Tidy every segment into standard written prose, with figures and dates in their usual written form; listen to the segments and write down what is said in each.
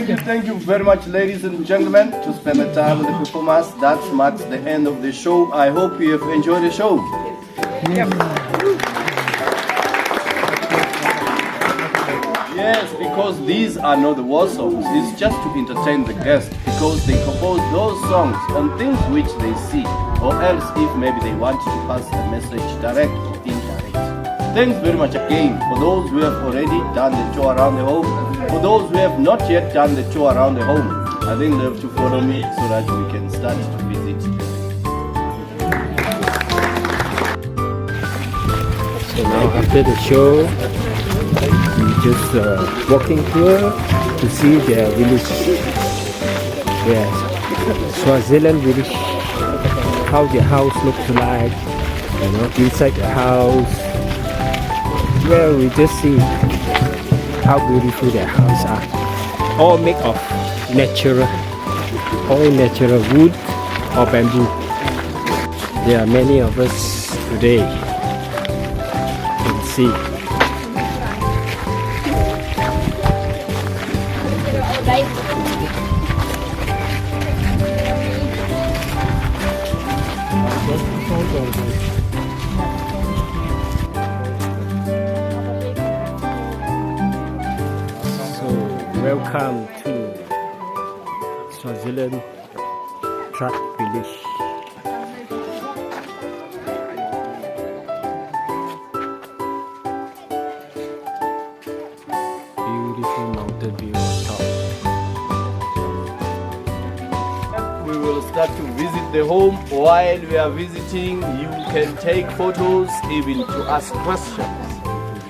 Thank you very much, ladies and gentlemen, to spend the time with the performers. That marks the end of the show. I hope you have enjoyed the show. Yes, because these are not the war songs. It's just to entertain the guests, because they compose those songs on things which they see, or else if maybe they want to pass a message direct or indirect. Thanks very much again for those who have already done the tour around the home. For those who have not yet done the tour around the home, I think they have to follow me so that we can start to visit. So now after the show, we just walking tour to see their village. Yes, Swaziland village. How their house looks like, you know, inside the house. Well, we just see how beautiful their houses are. All made of natural wood or bamboo. There are many of us today. You can see. Welcome to Swaziland Truck Village. Beautiful mountain view on top. We will start to visit the home. While we are visiting, you can take photos, even to ask questions.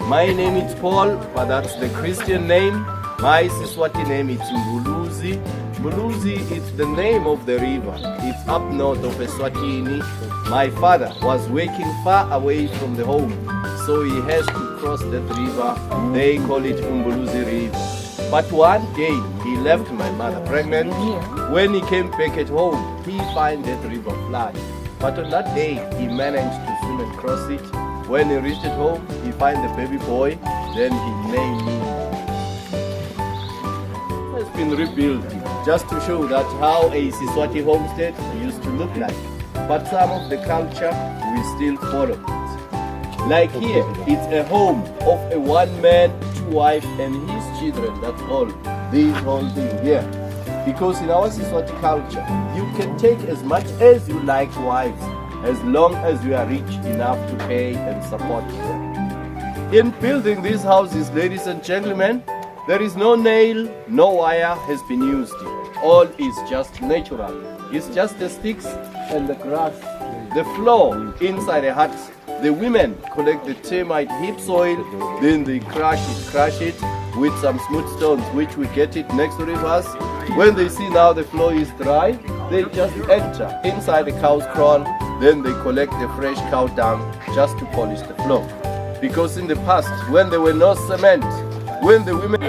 My name is Paul, but that's the Christian name. My Siswati name is Mbuluzi. Mbuluzi is the name of the river. It's up north of Eswatini. My father was working far away from the home, so he has to cross that river. They call it Mbuluzi River. But one day he left my mother pregnant. When he came back at home, he found that river flood. But on that day he managed to swim and cross it. When he reached at home, he found the baby boy. Then he named him. It's been rebuilt just to show that how a Siswati homestead used to look like. But some of the culture we still follow it. Like here, it's a home of a one man, two wife and his children. That's all. This whole thing here. Because in our Siswati culture, you can take as much as you like wives, as long as you are rich enough to pay and support them. In building these houses, ladies and gentlemen, there is no nail, no wire has been used. All is just natural. It's just the sticks and the grass. The floor inside the hut. The women collect the termite heap soil, then they crush it with some smooth stones, which we get it next to rivers. When they see now the floor is dry, they just enter inside the cow's kraal. Then they collect the fresh cow dung just to polish the floor. Because in the past, when there were no cement, when the women...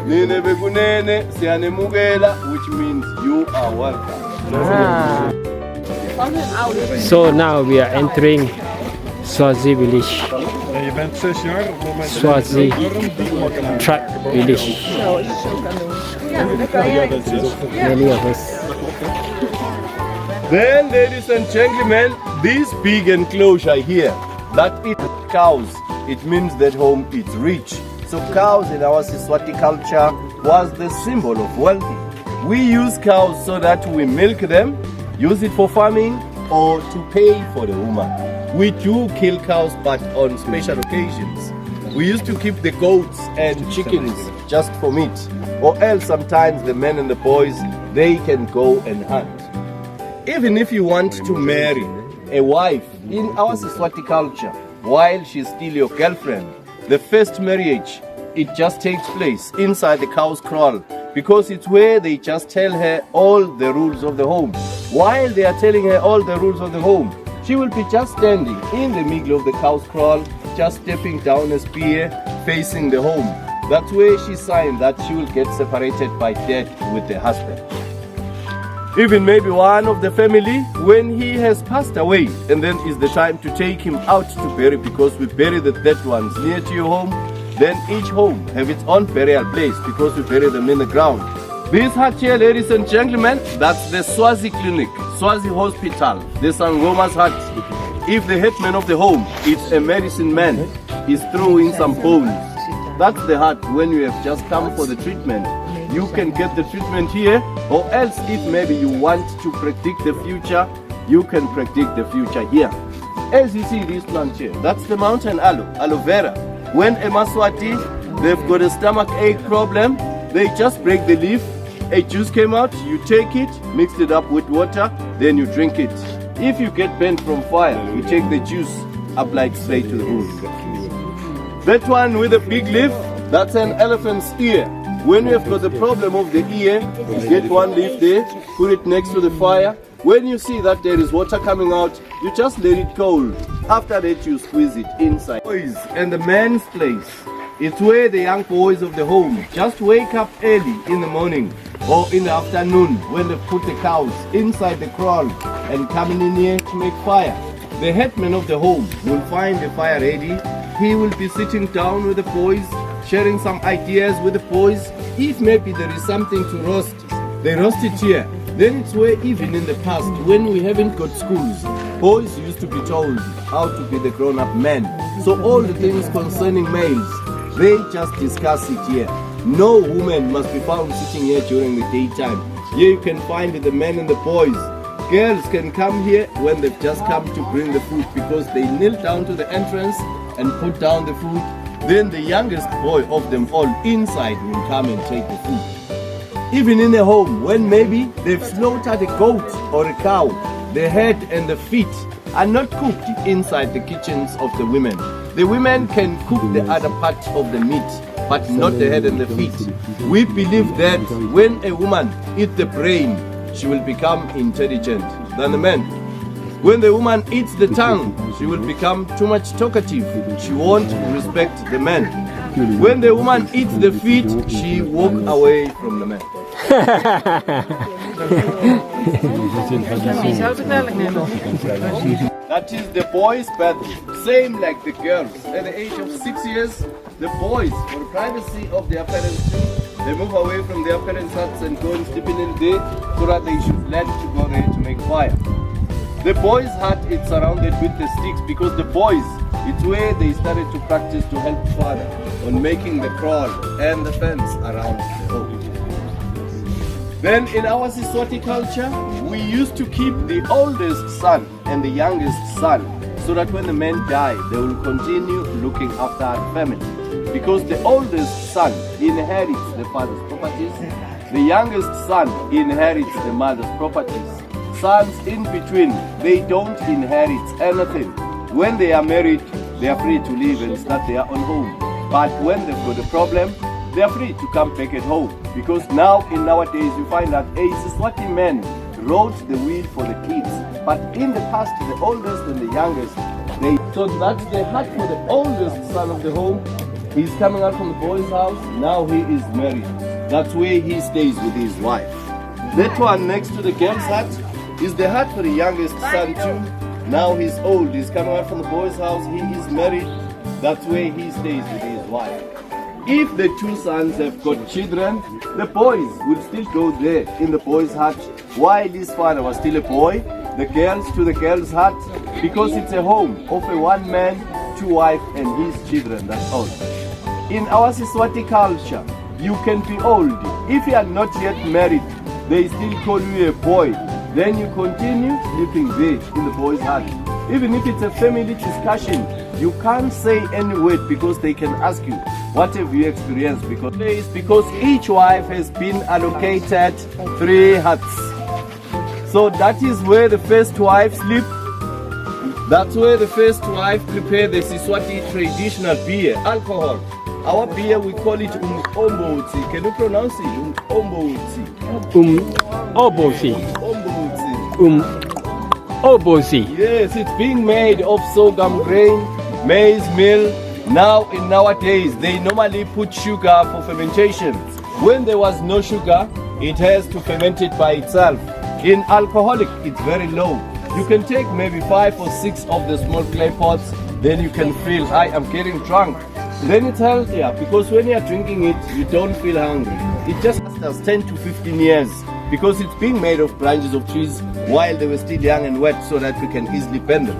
Nene bekunene siyanemukela, which means you are welcome. So now we are entering Swazi Village. Je bent 6 jaar. Swazi Truck Village. Many of us. Then, ladies and gentlemen, this big enclosure here, that is cows. It means that home is rich. So cows in our Siswati culture was the symbol of wealth. We use cows so that we milk them, use it for farming or to pay for the woman. We do kill cows, but on special occasions. We used to keep the goats and chickens just for meat. Or else sometimes the men and the boys, they can go and hunt. Even if you want to marry a wife in our Siswati culture, while she's still your girlfriend, the first marriage, it just takes place inside the cow's kraal, because it's where they just tell her all the rules of the home. While they are telling her all the rules of the home, she will be just standing in the middle of the cow's kraal, just stepping down a spear, facing the home. That's where she signed that she will get separated by death with the husband. Even maybe one of the family, when he has passed away, and then is the time to take him out to bury, because we bury the dead ones near to your home. Then each home have its own burial place because we bury them in the ground. This hut here, ladies and gentlemen, that's the Swazi clinic, Swazi hospital, the Sangoma's hut. If the headman of the home is a medicine man, he's throwing some bones. That's the hut when you have just come for the treatment. You can get the treatment here, or else if maybe you want to predict the future, you can predict the future here. As you see this plant here, that's the mountain aloe vera. When a Maswati, they've got a stomach ache problem, they just break the leaf, a juice came out, you take it, mix it up with water, then you drink it. If you get burnt from fire, you take the juice, apply it straight to the wound. That one with a big leaf, that's an elephant's ear. When you have got the problem of the ear, you get one leaf there, put it next to the fire. When you see that there is water coming out, you just let it cold. After that, you squeeze it inside. Boys and the man's place. It's where the young boys of the home just wake up early in the morning or in the afternoon when they put the cows inside the kraal and coming in here to make fire. The headman of the home will find the fire ready. He will be sitting down with the boys, sharing some ideas with the boys. If maybe there is something to roast, they roast it here. Then it's where even in the past, when we haven't got schools, boys used to be told how to be the grown-up men. So all the things concerning males, they just discuss it here. No woman must be found sitting here during the daytime. Here you can find the men and the boys. Girls can come here when they've just come to bring the food, because they kneel down to the entrance and put down the food. Then the youngest boy of them all inside will come and take the food. Even in a home, when maybe they've slaughtered a goat or a cow, the head and the feet are not cooked inside the kitchens of the women. The women can cook the other part of the meat, but not the head and the feet. We believe that when a woman eats the brain, she will become intelligent than the man. When the woman eats the tongue, she will become too much talkative. She won't respect the man. When the woman eats the feet, she walk away from the man. That is the boys' bathroom. Same like the girls. At the age of 6 years, the boys, for the privacy of their parents too, they move away from their parents' huts and go and sleep in there so that they should learn to go there to make fire. The boys' hut is surrounded with the sticks because the boys, it's where they started to practice to help father on making the kraal and the fence around the home. Then in our Eswatini culture, we used to keep the oldest son and the youngest son so that when the men die, they will continue looking after the family. Because the oldest son inherits the father's properties, the youngest son inherits the mother's properties. Sons in between, they don't inherit anything. When they are married, they are free to live and start their own home. But when they've got a problem, they are free to come back at home. Because now, in nowadays, you find that a Eswatini man wrote the will for the kids. But in the past, the oldest and the youngest, so that's the hut for the oldest son of the home. He's coming out from the boy's house. Now he is married. That's where he stays with his wife. That one next to the girl's hut is the hut for the youngest son too. Now he's old, he's coming out from the boy's house, he is married. That's where he stays with his wife. If the two sons have got children, the boys will still go there in the boy's hut while his father was still a boy. The girls to the girl's hut, because it's a home of a one man, two wife and his children, that's all. In our Eswatini culture, you can be old. If you are not yet married, they still call you a boy. Then you continue sleeping there in the boy's hut. Even if it's a family discussion, you can't say any word because they can ask you, what have you experienced? Because each wife has been allocated 3 huts. So that is where the first wife sleeps. That's where the first wife prepares the Eswatini traditional beer, alcohol. Our beer, we call it umbotsi. Can you pronounce it? Umbotsi. Obosi. Obosi. Yes, it's being made of sorghum grain, maize meal. Now, in nowadays, they normally put sugar for fermentation. When there was no sugar, it has to ferment it by itself In alcoholic, it's very low. You can take maybe 5 or 6 of the small clay pots, then you can feel, I am getting drunk. Then it's healthier because when you are drinking it, you don't feel hungry. It just lasts 10 to 15 years because it's being made of branches of trees while they were still young and wet so that we can easily bend them.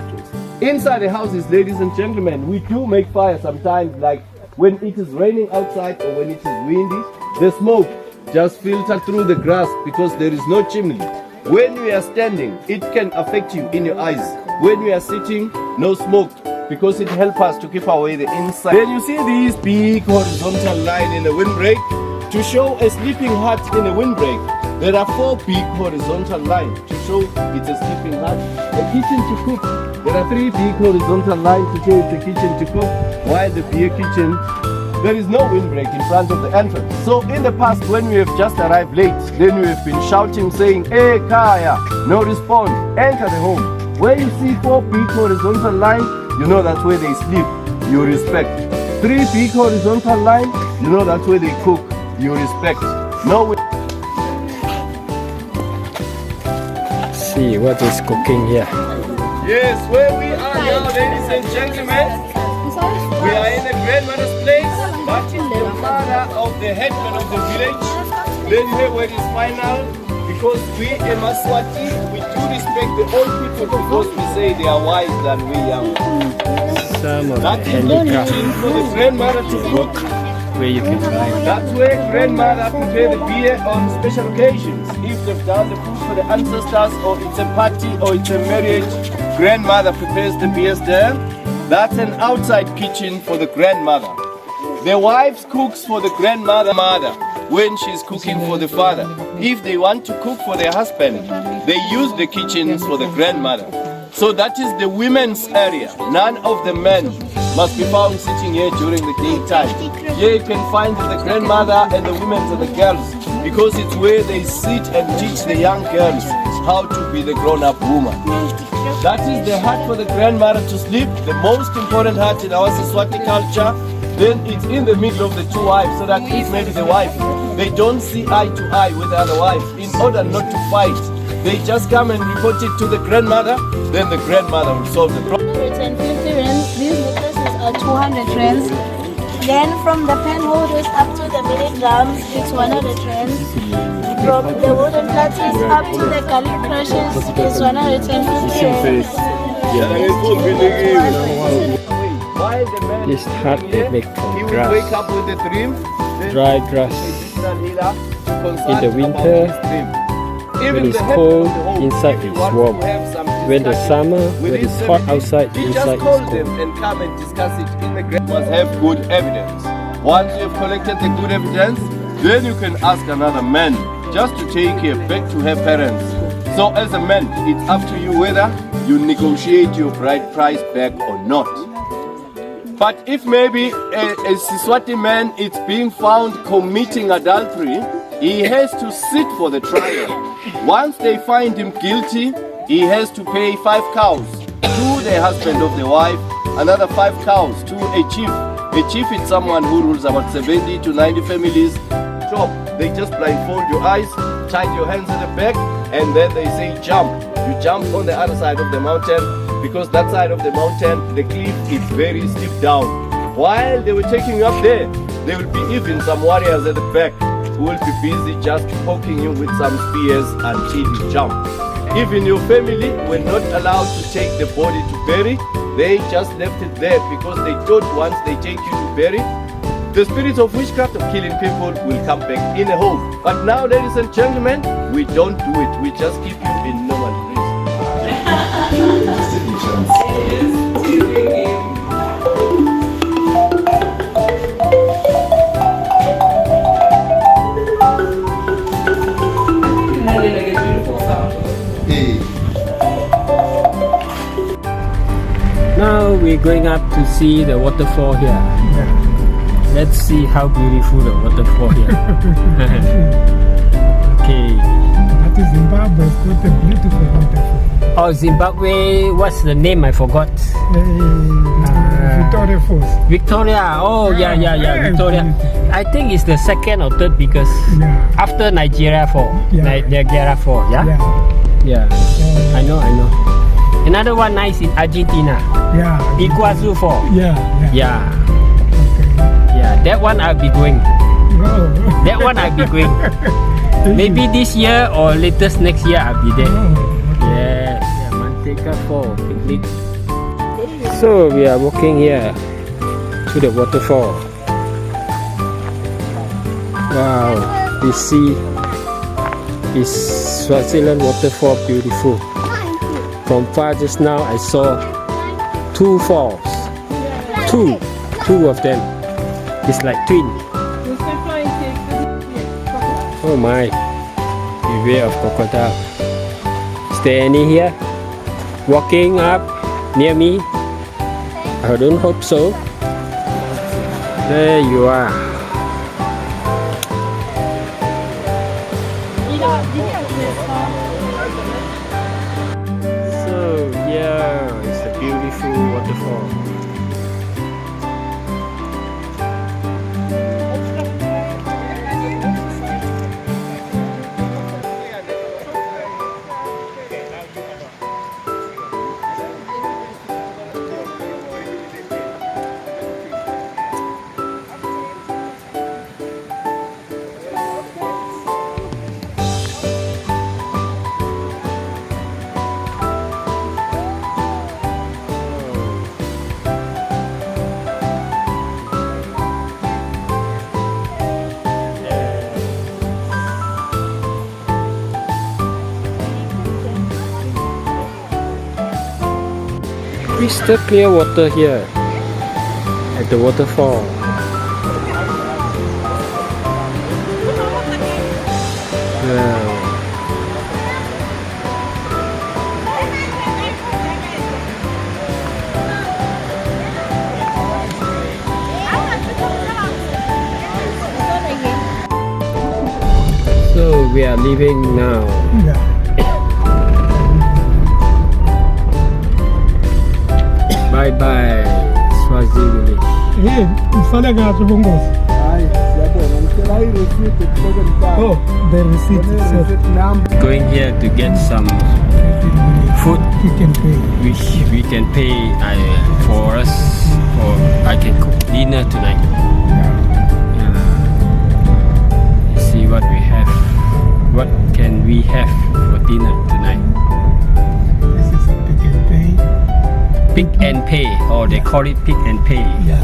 Inside the houses, ladies and gentlemen, we do make fire sometimes, like when it is raining outside or when it is windy. The smoke just filters through the grass because there is no chimney. When we are standing, it can affect you in your eyes. When we are sitting, no smoke because it helps us to keep away the inside. Then you see these big horizontal line in a windbreak to show a sleeping hut in a windbreak. There are 4 big horizontal lines to show it's a sleeping hut. A kitchen to cook. There are 3 big horizontal lines to show it's a kitchen to cook. While the beer kitchen, there is no windbreak in front of the entrance. So in the past, when we have just arrived late, then we have been shouting, saying, "Hey, Kaya!" No response. Enter the home. Where you see 4 big horizontal lines, you know that's where they sleep. You respect. 3 big horizontal lines, you know that's where they cook. You respect. No. See what is cooking here. Yes, where we are now, ladies and gentlemen, we are in the grandmother's place. That is the mother of the headman of the village. Then here where it is final, because we in Eswatini, we do respect the old people because we say they are wise than we young. Some of That the is the handicraft kitchen for the grandmother to cook. where you can buy. That's where grandmother prepare the beer on special occasions. If they've done the food for the ancestors, or it's a party, or it's a marriage, grandmother prepares the beers there. That's an outside kitchen for the grandmother. The wife cooks for the grandmother when she's cooking for the father. If they want to cook for their husband, they use the kitchens for the grandmother. So that is the women's area. None of the men must be found sitting here during the daytime. Here you can find the grandmother and the women and the girls, because it's where they sit and teach the young girls how to be the grown-up woman. That is the hut for the grandmother to sleep, the most important hut in our Swazi culture. Then it's in the middle of the 2 wives, so that if maybe the wife, they don't see eye to eye with the other wife, in order not to fight, they just come and report it to the grandmother, then the grandmother will solve the problem. 150 rands, these necklaces are 200 rands. Then from the pen holders up to the milligrams, it's 100 rands. From the wooden platters up to the garlic crushes, it's 150 rands. While the man This hut here, is made he from will grass, wake up with a dream, then dry grass. in the winter, when it's cold, inside is warm. When the summer, when it's hot outside, we inside just is call cold. them and come and discuss it in the grave. Must have good evidence. Once you have collected the good evidence, then you can ask another man just to take her back to her parents. So as a man, it's up to you whether you negotiate your bride price back or not. But if maybe a Siswati man is being found committing adultery, he has to sit for the trial. Once they find him guilty, he has to pay 5 cows to the husband of the wife, another 5 cows to a chief. A chief is someone who rules about 70 to 90 families. Job, they just blindfold your eyes, tie your hands at the back, and then they say jump. You jump on the other side of the mountain, because that side of the mountain, the cliff is very steep down. While they were taking you up there, there will be even some warriors at the back who will be busy just poking you with some spears until you jump. Even your family were not allowed to take the body to bury. They just left it there because they thought once they take you to bury, the spirits of witchcraft of killing people will come back in a home. But now, ladies and gentlemen, we don't do it. We just keep you in normal prison. Now we're going up to see the waterfall here. Let's see how beautiful the waterfall here. Okay. That is Zimbabwe's got a beautiful waterfall. Oh, Zimbabwe. What's the name? I forgot. Victoria Falls. Victoria. Oh, yeah, Victoria. I think it's the second or third biggest Yeah. after Nigeria Fall. Yeah. Niagara Fall. Yeah. Yeah. Yeah. I know. Another one nice in Argentina. Yeah. Iguazu Fall. Yeah. Yeah. Okay. Yeah. That one I'll be going. Oh. That one I'll be going. Maybe this year or latest next year I'll be there. Oh. Yes. Yeah. Manteca Fall picnic. So we are walking here to the waterfall. Wow. We see this Swaziland waterfall, beautiful. From far just now I saw two falls. Two of them. It's like twin. Oh my. Beware of crocodile. Is there any here? Walking up near me? I don't hope so. There you are. So yeah, it's a beautiful waterfall. Crystal clear water here at the waterfall. Wow. So we are leaving now. Yeah. Bye bye, Swazi Village. Hey, mfanya ngapi bongozi? Oh, the receipt. Going here to get some food You can pay. which we can pay for us, or I can cook dinner tonight. Let's see what we have. What can we have for dinner tonight? This is a pick and pay. Pick and pay, or they call it pick and pay. Yeah,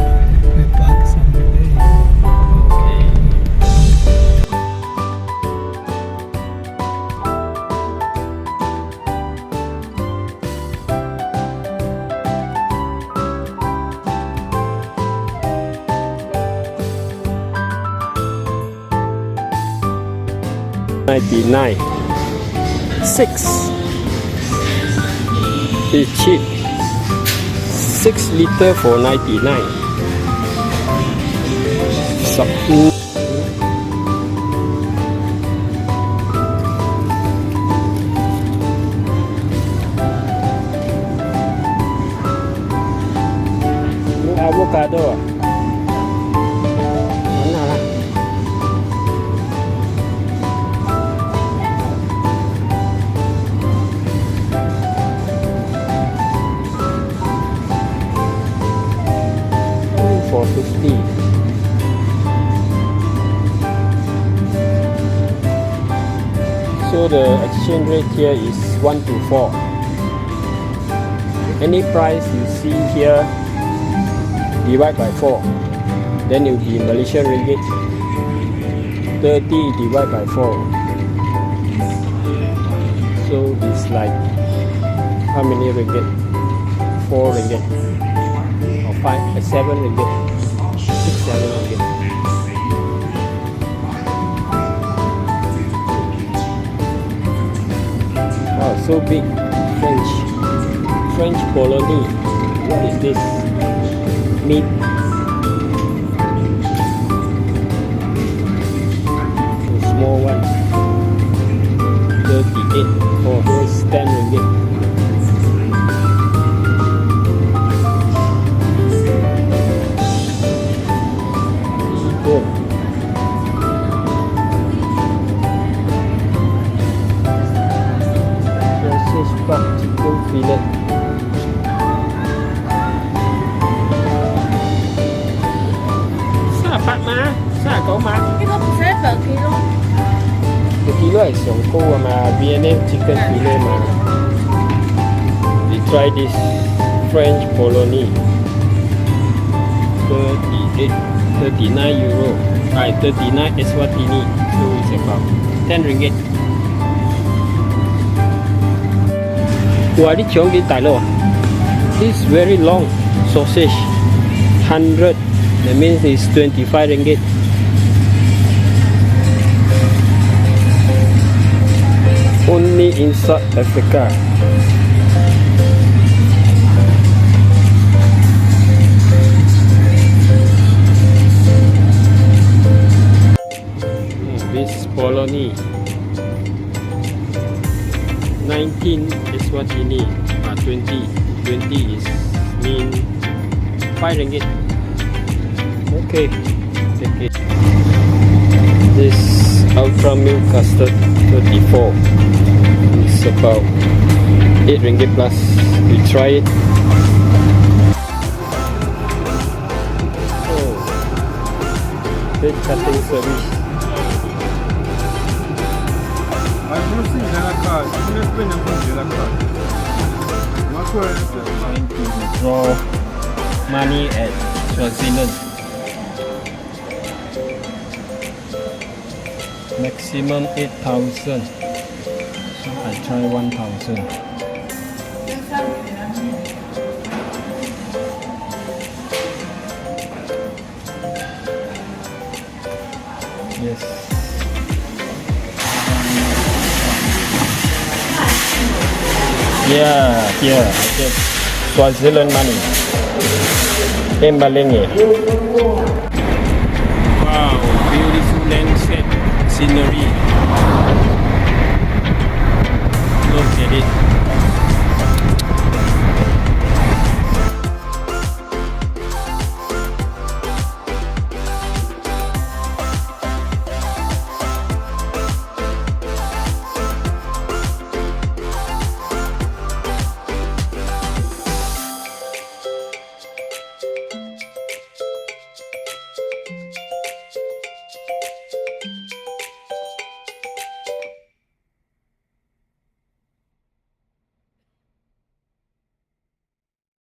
we pack some day. Okay. $99. 6. It's cheap. 6 liter for 99. So, avocado ah. Mana lah? $4.50. So the exchange rate here is 1 to 4. Any price you see here, divide by 4, then it will be Malaysian ringgit. 30 divided by 4. So it's like how many ringgit? 4 ringgit or 5, 7 ringgit, 6, 7 ringgit. Wow, so big. French colony. What is this? Meat. The small one. 38. Oh, here's 10 ringgit. guys 上高啊嘛 Viennese chicken fillet 嘛 we try this French bolognese 39 euro 39 Eswatini so it's about 10 ringgit 哇你搶幾大佬 this very long sausage 100 that means it's 25 ringgit only in South Africa. This bolognese 19 Eswatini 20 is mean 5 ringgit. Okay, take it. This ultra milk custard 34. It's about 8 ringgit plus. We try it. Oh, bed cutting service. Trying to withdraw money at Swaziland. Maximum 8,000. So I try 1,000. Yes. Yeah, I get Swaziland money. Embark. Wow, beautiful landscape, scenery. Look at it.